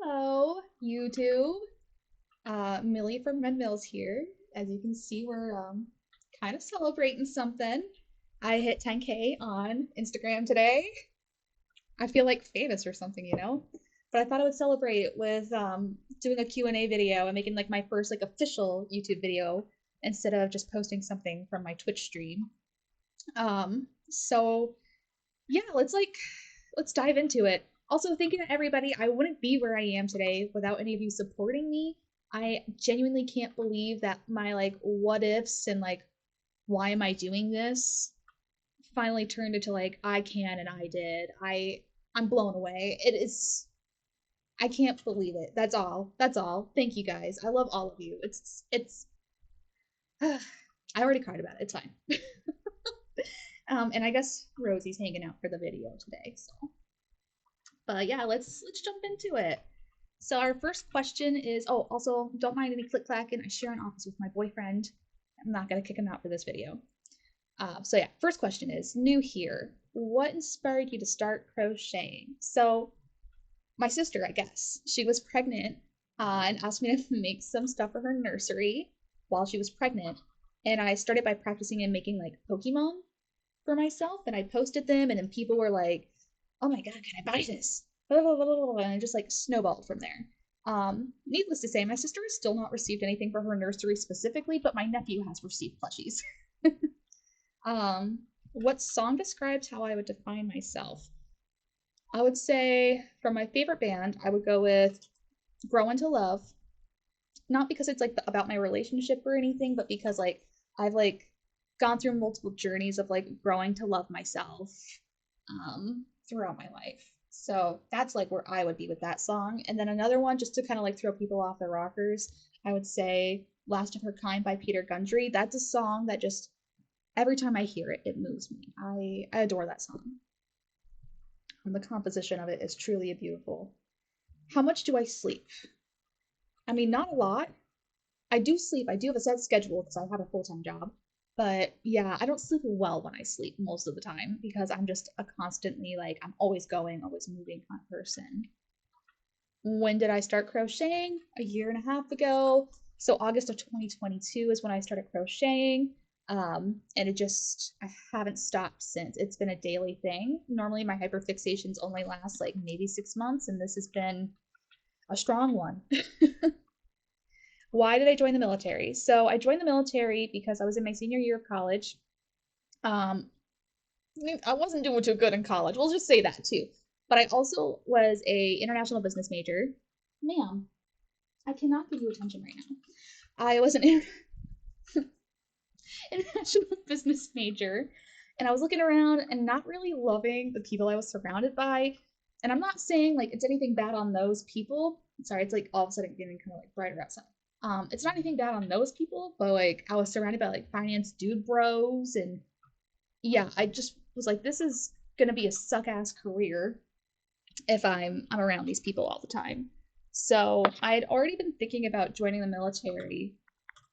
Hello, YouTube. Millie from Red Mills here. As you can see, we're kind of celebrating something. I hit 10K on Instagram today. I feel like famous or something. But I thought I would celebrate with doing a Q&A video and making like my first like official YouTube video instead of just posting something from my Twitch stream. So yeah, let's dive into it. Also, thank you to everybody. I wouldn't be where I am today without any of you supporting me. I genuinely can't believe that my like what ifs and like why am I doing this finally turned into like I can and I did. I'm blown away. It is I can't believe it. That's all. That's all. Thank you guys. I love all of you. It's I already cried about it. It's fine. And I guess Rosie's hanging out for the video today, so but yeah, let's jump into it. So our first question is, oh, also don't mind any click clacking. I share an office with my boyfriend. I'm not gonna kick him out for this video. So yeah, first question is new here. What inspired you to start crocheting? So my sister, I guess, she was pregnant and asked me to make some stuff for her nursery while she was pregnant, and I started by practicing and making like Pokemon for myself, and I posted them, and then people were like, "Oh my god, can I buy this?" And it just like snowballed from there. Needless to say, my sister has still not received anything for her nursery specifically, but my nephew has received plushies. What song describes how I would define myself? I would say from my favorite band, I would go with Grow Into Love. Not because it's like about my relationship or anything, but because like I've like gone through multiple journeys of like growing to love myself throughout my life. So that's like where I would be with that song. And then another one, just to kind of like throw people off the rockers, I would say Last of Her Kind by Peter Gundry. That's a song that just every time I hear it, it moves me. I adore that song. And the composition of it is truly beautiful. How much do I sleep? I mean, not a lot. I do sleep. I do have a set schedule because I have a full-time job. But yeah, I don't sleep well when I sleep most of the time because I'm just a constantly like I'm always going, always moving kind of person. When did I start crocheting? A year and a half ago. So August of 2022 is when I started crocheting. And I haven't stopped since. It's been a daily thing. Normally my hyperfixations only last like maybe 6 months, and this has been a strong one. Why did I join the military? So I joined the military because I was in my senior year of college. Um, I wasn't doing too good in college. We'll just say that too. But I also was a international business major. Ma'am, I cannot give you attention right now. I was an international business major, and I was looking around and not really loving the people I was surrounded by. And I'm not saying like it's anything bad on those people. Sorry, it's like all of a sudden getting kind of like brighter outside. It's not anything bad on those people, but like I was surrounded by like finance dude bros, and yeah, I just was like, this is gonna be a suck ass career if I'm around these people all the time. So I had already been thinking about joining the military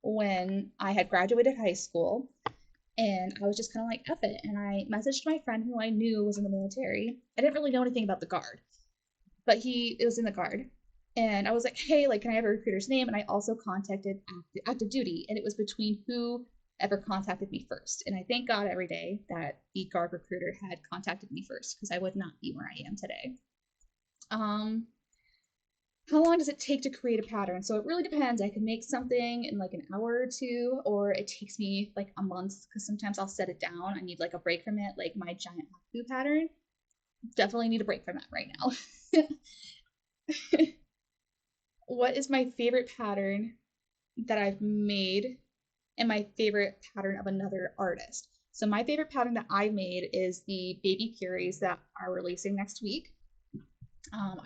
when I had graduated high school, and I was just kind of like, F it. And I messaged my friend who I knew was in the military. I didn't really know anything about the guard, but he was in the guard. And I was like, hey, like, can I have a recruiter's name? And I also contacted active duty, and it was between who ever contacted me first. And I thank God every day that the guard recruiter had contacted me first because I would not be where I am today. Um, how long does it take to create a pattern? So it really depends. I can make something in like an hour or two, or it takes me like a month because sometimes I'll set it down. I need like a break from it, like my giant haku pattern. Definitely need a break from that right now. What is my favorite pattern that I've made and my favorite pattern of another artist? So my favorite pattern that I made is the baby curies that are releasing next week.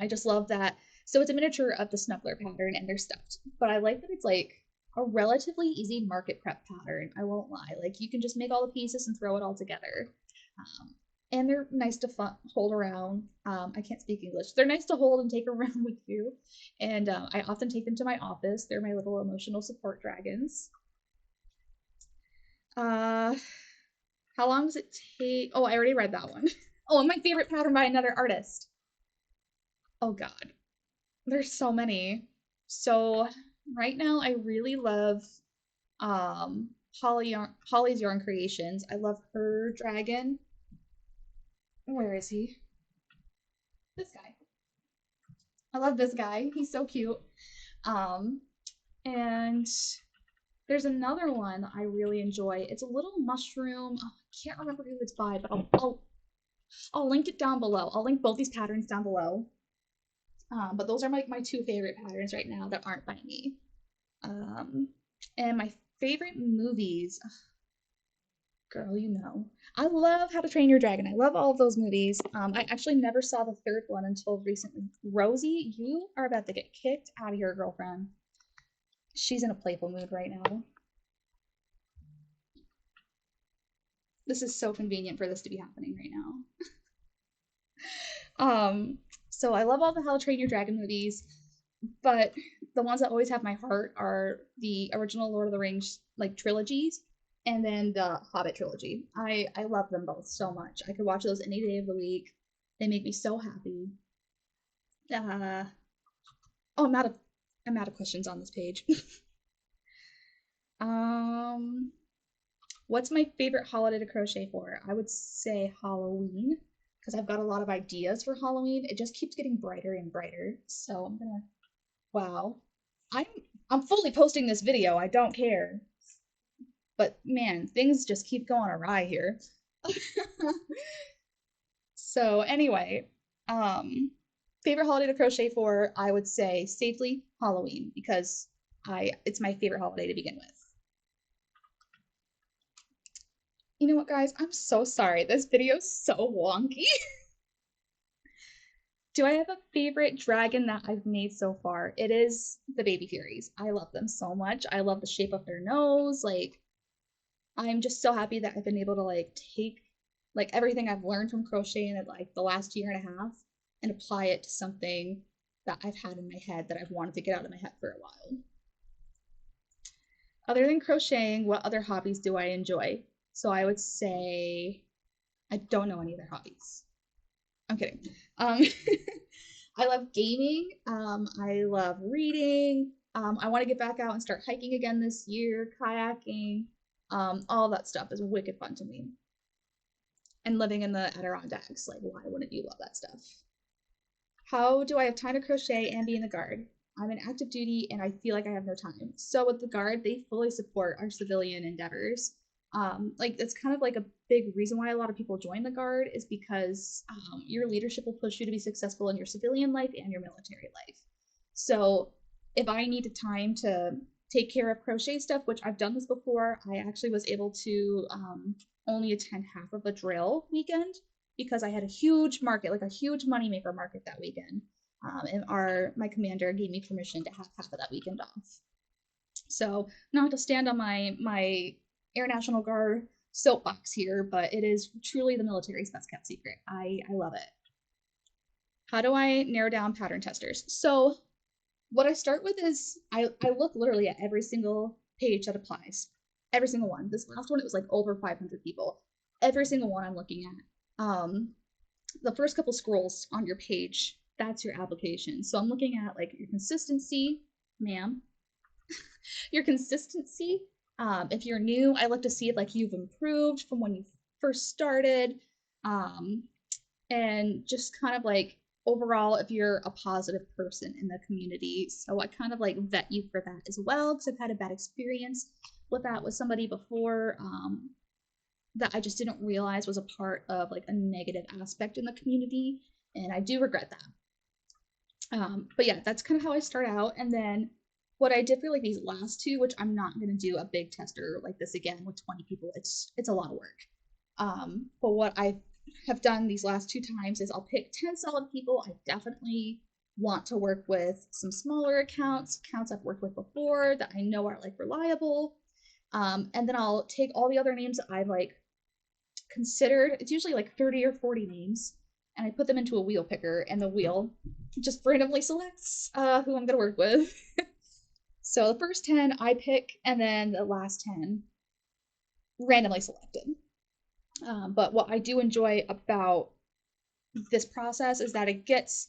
I just love that. So it's a miniature of the snuggler pattern and they're stuffed. But I like that it's like a relatively easy market prep pattern. I won't lie. Like you can just make all the pieces and throw it all together. Um, and they're nice to hold around. I can't speak English. They're nice to hold and take around with you. And I often take them to my office. They're my little emotional support dragons. Uh, how long does it take? Oh, I already read that one. Oh, and my favorite pattern by another artist. Oh God. There's so many. So right now I really love Holly's Yarn Creations. I love her dragon. Where is he? This guy. I love this guy. He's so cute. Um, and there's another one that I really enjoy. It's a little mushroom. Oh, I can't remember who it's by, but I'll link it down below. I'll link both these patterns down below. But those are my two favorite patterns right now that aren't by me. Um, and my favorite movies, ugh, girl, you know. I love How to Train Your Dragon. I love all of those movies. I actually never saw the third one until recently. Rosie, you are about to get kicked out of here, girlfriend. She's in a playful mood right now. This is so convenient for this to be happening right now. So I love all the How to Train Your Dragon movies, but the ones that always have my heart are the original Lord of the Rings like trilogies and then the Hobbit trilogy. I love them both so much. I could watch those any day of the week. They make me so happy. Uh, oh, I'm out of questions on this page. um, what's my favorite holiday to crochet for? I would say Halloween because I've got a lot of ideas for Halloween. It just keeps getting brighter and brighter. So I'm gonna, wow. I'm I'm fully posting this video. I don't care. But man, things just keep going awry here. So anyway, um, favorite holiday to crochet for, I would say safely Halloween because I it's my favorite holiday to begin with. You know what, guys? I'm so sorry. This video's so wonky. Do I have a favorite dragon that I've made so far? It is the Baby Furies. I love them so much. I love the shape of their nose. Like, I'm just so happy that I've been able to like take like everything I've learned from crocheting in like the last year and a half and apply it to something that I've had in my head that I've wanted to get out of my head for a while. Other than crocheting, what other hobbies do I enjoy? So I would say I don't know any other hobbies. I'm kidding. Um, I love gaming. I love reading. I want to get back out and start hiking again this year, kayaking. All that stuff is wicked fun to me. And living in the Adirondacks, like, why wouldn't you love that stuff? How do I have time to crochet and be in the Guard? I'm in active duty and I feel like I have no time. So with the Guard, they fully support our civilian endeavors. Like it's kind of like a big reason why a lot of people join the Guard is because your leadership will push you to be successful in your civilian life and your military life. So if I needed time to take care of crochet stuff, which I've done this before, I actually was able to only attend half of a drill weekend because I had a huge market, like a huge moneymaker market that weekend. And my commander gave me permission to have half of that weekend off. So not to stand on my Air National Guard soapbox here, but it is truly the military's best kept secret. I love it. How do I narrow down pattern testers? So what I start with is I look literally at every single page that applies. Every single one. This last one, it was like over 500 people. Every single one I'm looking at. The first couple scrolls on your page, that's your application. So I'm looking at like your consistency, ma'am, your consistency. If you're new, I look to see if like you've improved from when you first started, um, and just kind of like overall if you're a positive person in the community. So I kind of like vet you for that as well because I've had a bad experience with that with somebody before that I just didn't realize was a part of like a negative aspect in the community, and I do regret that. But yeah, that's kind of how I start out, and then what I did for like these last two, which I'm not going to do a big tester like this again with 20 people. It's a lot of work. But what I have done these last two times is I'll pick 10 solid people I definitely want to work with, some smaller accounts I've worked with before that I know are like reliable. And then I'll take all the other names that I've like considered. It's usually like 30 or 40 names, and I put them into a wheel picker, and the wheel just randomly selects who I'm gonna work with. So the first 10 I pick, and then the last 10 randomly selected. But what I do enjoy about this process is that it gets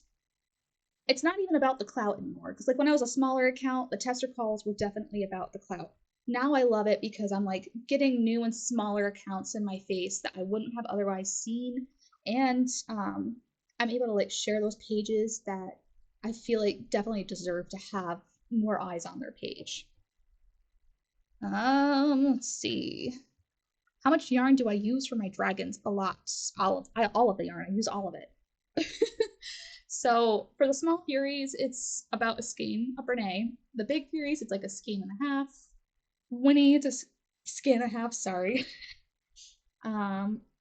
it's not even about the clout anymore. Because like when I was a smaller account, the tester calls were definitely about the clout. Now I love it because I'm like getting new and smaller accounts in my face that I wouldn't have otherwise seen, and I'm able to like share those pages that I feel like definitely deserve to have more eyes on their page. Let's see. How much yarn do I use for my dragons? A lot. All of the yarn. I use all of it. So for the small Furies, it's about a skein of Brene. The big Furies, it's like a skein and a half. Winnie, it's a skein and a half. Sorry.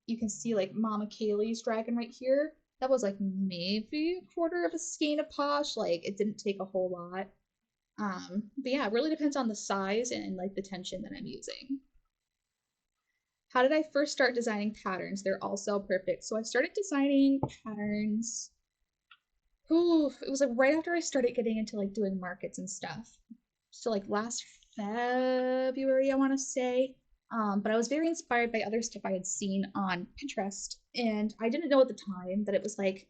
You can see like Mama Kaylee's dragon right here. That was like maybe a quarter of a skein of Posh. Like it didn't take a whole lot. But yeah, it really depends on the size and like the tension that I'm using. How did I first start designing patterns? They're all so perfect. So I started designing patterns. Ooh, it was like right after I started getting into like doing markets and stuff. So like last February, I want to say. But I was very inspired by other stuff I had seen on Pinterest, and I didn't know at the time that it was like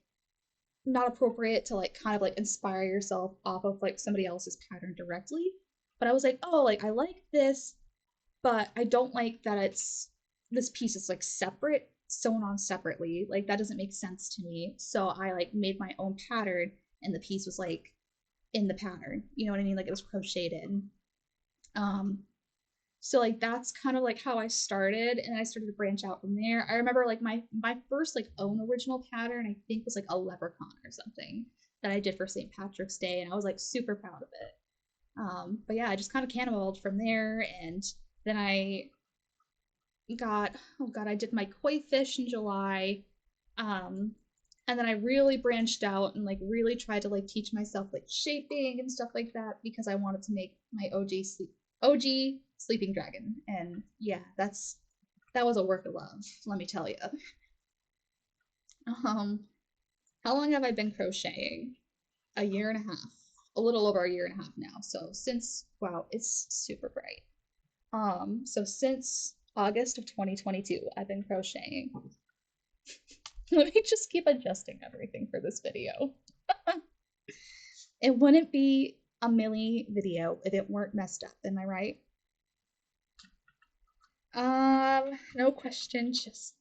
not appropriate to like kind of like inspire yourself off of like somebody else's pattern directly. But I was like, oh, like I like this, but I don't like that it's this piece is like separate, sewn on separately. Like that doesn't make sense to me. So I like made my own pattern, and the piece was like in the pattern. You know what I mean? Like it was crocheted. Um, so like that's kind of like how I started, and I started to branch out from there. I remember like my first like own original pattern I think was like a leprechaun or something that I did for St. Patrick's Day, and I was like super proud of it. But yeah, I just kind of cannonballed from there, and then I got oh god, I did my koi fish in July. Um, and then I really branched out and like really tried to like teach myself like shaping and stuff like that because I wanted to make my OG sleeping dragon. And yeah, that was a work of love, let me tell you. Um, how long have I been crocheting? A year and a half. A little over a year and a half now. So since wow, it's super bright. So since August of 2022, I've been crocheting. Let me just keep adjusting everything for this video. It wouldn't be a Millie video if it weren't messed up, am I right? No question, just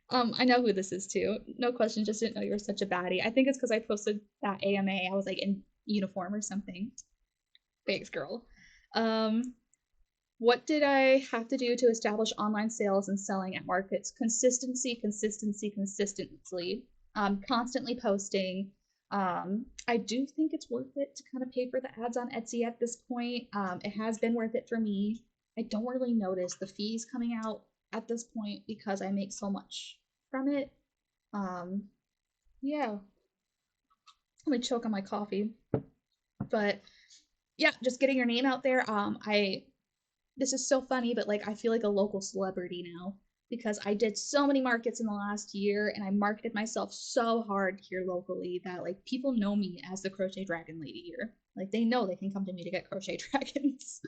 I know who this is too. No question, just didn't know you were such a baddie. I think it's because I posted that AMA. I was like in uniform or something. Thanks, girl. Um, what did I have to do to establish online sales and selling at markets? Consistency, consistency, consistency. Constantly posting. I do think it's worth it to kind of pay for the ads on Etsy at this point. It has been worth it for me. I don't really notice the fees coming out at this point because I make so much from it. Um, yeah, let me choke on my coffee. But yeah, just getting your name out there. I this is so funny, but like I feel like a local celebrity now because I did so many markets in the last year and I marketed myself so hard here locally that like people know me as the Crochet Dragon Lady here. Like they know they can come to me to get crochet dragons.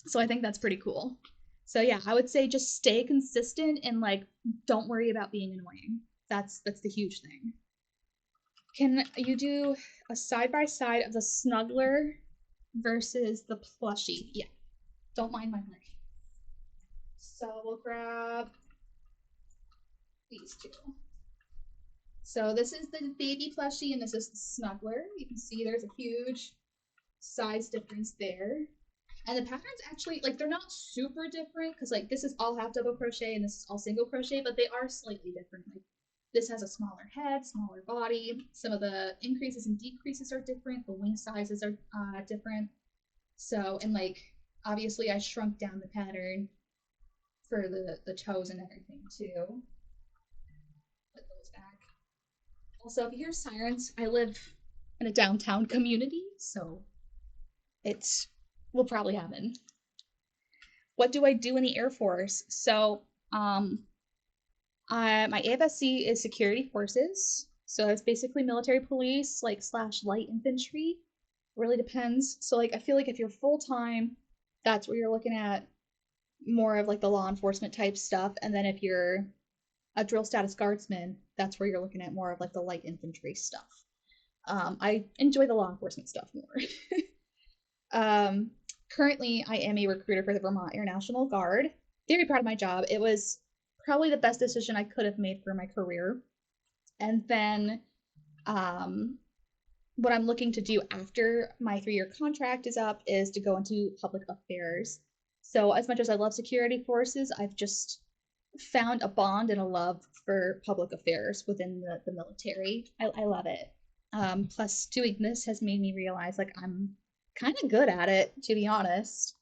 So I think that's pretty cool. So yeah, I would say just stay consistent and like don't worry about being annoying. That's the huge thing. Can you do a side by side of the snuggler versus the plushie? Yeah, don't mind my mic. So we'll grab these two. So this is the baby plushie and this is the snuggler. You can see there's a huge size difference there. And the patterns actually, like, they're not super different because, like, this is all half double crochet and this is all single crochet, but they are slightly different. Like, this has a smaller head, smaller body. Some of the increases and decreases are different. The wing sizes are different. So, and like, obviously, I shrunk down the pattern for the toes and everything too. Put those back. Also, if you hear sirens, I live in a downtown community, so it will probably happen. What do I do in the Air Force? So, my AFSC is security forces. So it's basically military police, like slash light infantry. Really depends. So like I feel like if you're full time, that's where you're looking at more of like the law enforcement type stuff. And then if you're a drill status guardsman, that's where you're looking at more of like the light infantry stuff. I enjoy the law enforcement stuff more. um, Currently, I am a recruiter for the Vermont Air National Guard. Very proud of my job. It was probably the best decision I could have made for my career. And then um, what I'm looking to do after my 3-year contract is up is to go into public affairs. So, as much as I love security forces, I've just found a bond and a love for public affairs within the military. I love it. Plus, doing this has made me realize like I'm kind of good at it, to be honest.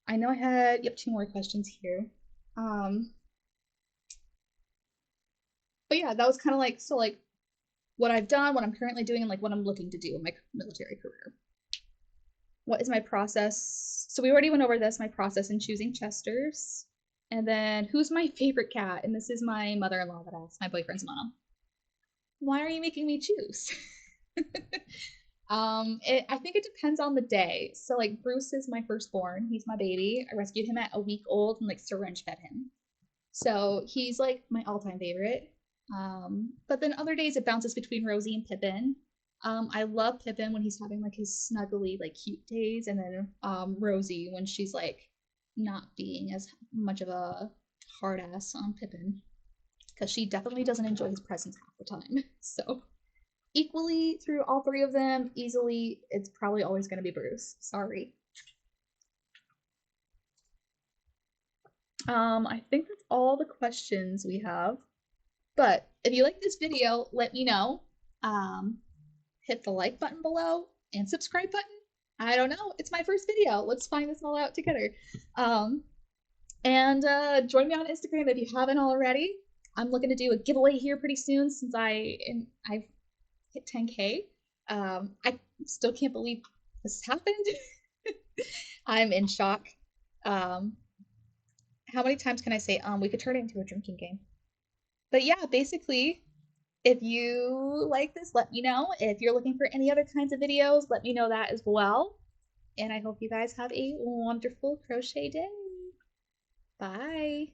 I know I had, yep, 2 more questions here. Um, but yeah, that was kind of like, so like what I've done, what I'm currently doing, and like what I'm looking to do in my military career. What is my process? So we already went over this, my process in choosing Chesters. And then who's my favorite cat? And this is my mother-in-law that asked, my boyfriend's mom. Why are you making me choose? I think it depends on the day. So like Bruce is my firstborn. He's my baby. I rescued him at a week old and like syringe fed him. So he's like my all-time favorite. But then other days it bounces between Rosie and Pippin. I love Pippin when he's having like his snuggly, like cute days, and then Rosie when she's like not being as much of a hard ass on Pippin because she definitely doesn't enjoy his presence half the time. So equally through all 3 of them, easily, it's probably always going to be Bruce. Sorry. I think that's all the questions we have. But if you like this video, let me know. Hit the like button below and subscribe button. I don't know. It's my first video. Let's find this all out together. And join me on Instagram if you haven't already. I'm looking to do a giveaway here pretty soon since I've hit 10K. I still can't believe this happened. I'm in shock. How many times can I say we could turn it into a drinking game? But yeah, basically, if you like this, let me know. If you're looking for any other kinds of videos, let me know that as well. And I hope you guys have a wonderful crochet day. Bye.